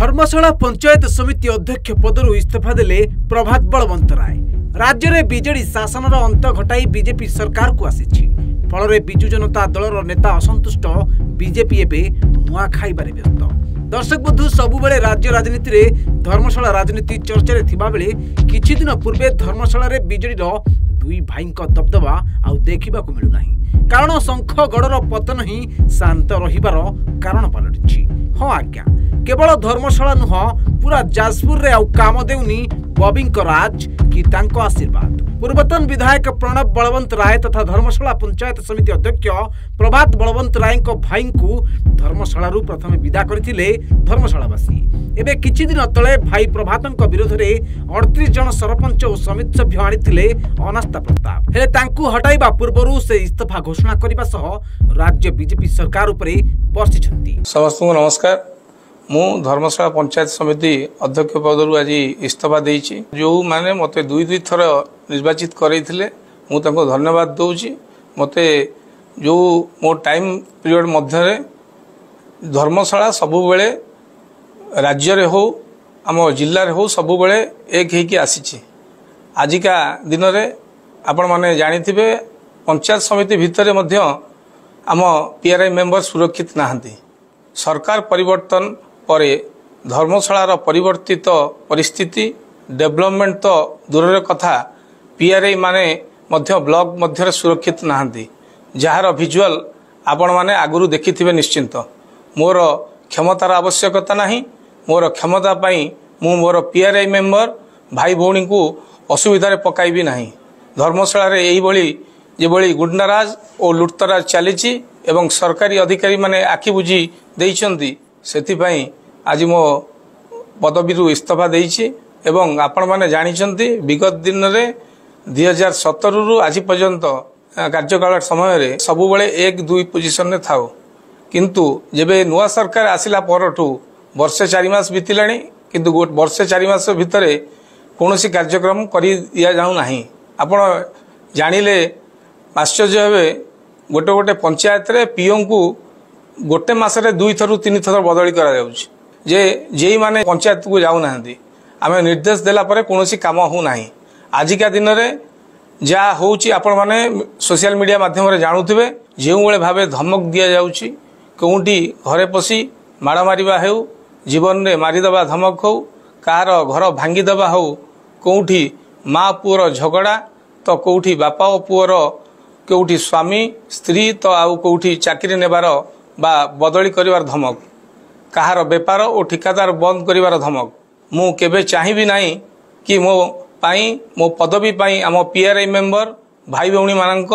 धर्मशाला पंचायत समिति अध्यक्ष पदरू इस्तीफा देले प्रभात बलवंत राय। राज्य में बीजेडी शासन अंत घटाई बीजेपी सरकार को आसी फल विजु जनता दलर नेता असंतुष्ट बीजेपी एवं मुआ खाइबारे व्यस्त। दर्शक बंधु सबुबले राज्य राजनीति में धर्मशाला राजनीति चर्चा थिबा बेले किछि दिन पूर्वे धर्मशाला रे बीजेडीर दुई भाई दबदबा आउ देखा मिलूना, कारण शंखगढ़र पतन ही शांत रहिबार कारण पलटि। हाँ आज्ञा, केवल धर्मशाला नुह पूरा जाजपुर रे आउ काम देउनी बॉबिंग राज कि तांको आशीर्वाद। पूर्वतन विधायक प्रणव बलवंत राय तथा धर्मशाला पंचायत समिति अध्यक्ष प्रभात बलवंत राय भाई को धर्मशाला प्रथम विदा करथिले धर्मशालावासी। एबे किछि दिन तले भाई प्रभातंक विरोध में 38 जन सरपंच और समिति सभ्य आनिथिले अनास्था प्रस्ताव। हेले तांकु हटाइबा पूर्वरु से इस्तीफा घोषणा करिबा सह राज्य बीजेपी सरकार उपरे बर्षिछंती। समस्तଙ୍କୁ नमस्कार। मु धर्मशाला पंचायत समिति अध्यक्ष पदरू आज इस्तीफा देइछि। जो माने मते दुई थर निर्वाचित करैथिले मु तांको धन्यवाद दउछि। मते जो मो टाइम पीरियड मध्य धर्मशाला सबु बेले राज्य रे हो आम जिल्ला रे हो सबु बेले एक हेकि आसीछि। आजिका दिन रे आपण माने जानिथिबे पंचायत समिति भितरे मध्य आम पीआरआई मेंबर सुरक्षित नाहंती। सरकार परिवर्तन परे धर्मशालार परिवर्तित परिस्थिति डेवलपमेंट तो दूर कथा पीआरआई माने मध्य ब्लॉक मध्य सुरक्षित नाहंती, जार विजुअल आपण माने आगुरु देखिथिबे निश्चिंत। मोर क्षमतार आवश्यकता नहीं, मोर क्षमता पाई मु मोर पीआरआई मेंबर भाई भौणी को असुविधा पकाइबी नहीं। धर्मशाला रे एही भली जेभली गुंडाराज और लुटतराज चलीची एवं सरकारी अधिकारी माने आखि बुझी देइछंती, सेथिपाई आज मो पदवीरू इस्तीफा देइछि। एवं आपण माने जानिछंती विगत दिन रे 2017 रु आज पर्यंत कार्यकाल समय रे सबु बेले 1-2 पोजीशन रे थाओ, किंतु जेबे नुआ सरकार आसिला परठू वर्षे 4 मास बीतिलाणी, किंतु वर्षे 4 मास भितरे कोनोसी कार्यक्रम करि दिया जाउ नाही। आपण जानिले आश्चर्य हेबे, गोटे गोटे पंचायत रे पीओ को गोटे मासरे 2 थरु 3 थर बदली करा जाउछि। जे माने पंचायत को जाउ नाहंती, आमे निर्देश देला परे कोनोसी काम हो नाही। आजिका दिन रे जा होउछि आपण माने सोशल मीडिया माध्यम रे जानुथिबे, जेउ बेले भाबे धमक दिया जाउछि, कोउठी घरे पसी माड़ा मारिबा हेउ, जीवन रे मारी दबा धमक हो, कार घर भांगी दबा हो, कोउठी माँ पुअर झगड़ा तो कोउठी बापा और पुअर कोउठी स्वामी स्त्री तो आउ कोउठी चाकरी नेबार बा बदली करिवार धमक, कहार बेपार और ठिकादार बंद करिवार धमक। मु केबे चाहिबी नाही कि मो पदवी पाई आम पीआरआई मेंबर भाई भौणी मानक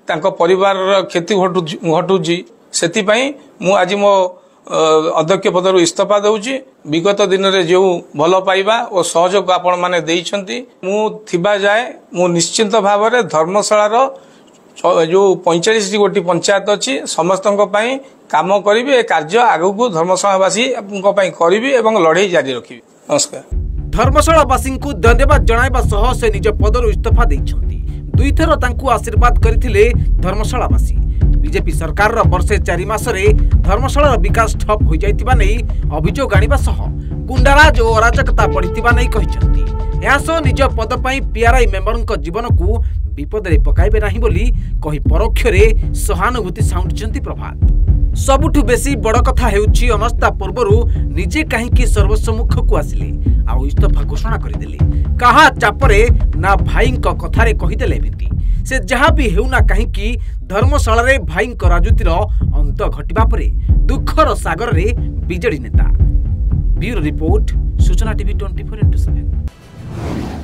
तांको परिवार क्षति घटुची। सेतिपाई मु आज मो अध्यक्ष पदरू इस्तीफा दउची। विगत दिन रे जो भल पाइबा और सहयोग आपण माने देइछंती, मु थिबा जाए मु निश्चिंत भाव में धर्मशाला जो 45 गोटी पंचायत अच्छी समस्त काम करी कार्य आगु को धर्मशालावासी करी एवं लड़ाई जारी रखी। नमस्कार। धर्मशालावासी को धन्यवाद जणाइबा सह से निज पदरू इस्तीफा देइछंती। दुई थर तांकु आशीर्वाद करथिले धर्मशालावासी। बीजेपी सरकार वर्षे 4 मास धर्मशाला विकास ठप हो जाइतिबा नै अभियोग आनिबा सह गुंडाराज और अराजकता बढ़ितिबा नै कहिसंती। यासो निज पद पई पीआरआई मेंबरक जीवन को विपद रे पकाइबे नाही बोली कहि परोक्ष रे सहानुभूति साउंडचंती प्रभात। सबुठु बेसी बड़ कथा हेउछि अनास्था पूर्वरु निजे काहेकि सर्वसम्मुख को आसिले आ इस्तीफा घोषणा करदेले। कहा चापरे ना भाईंक कथारे कहिदेले बिति से जहाँ भी हेउना काहेकि धर्मशाला रे भाईंक राजनीतिर अंत घटिबा परे दुखर सागर रे बीजेडी नेता। ब्यूरो रिपोर्ट, सूचना टीवी 24x7।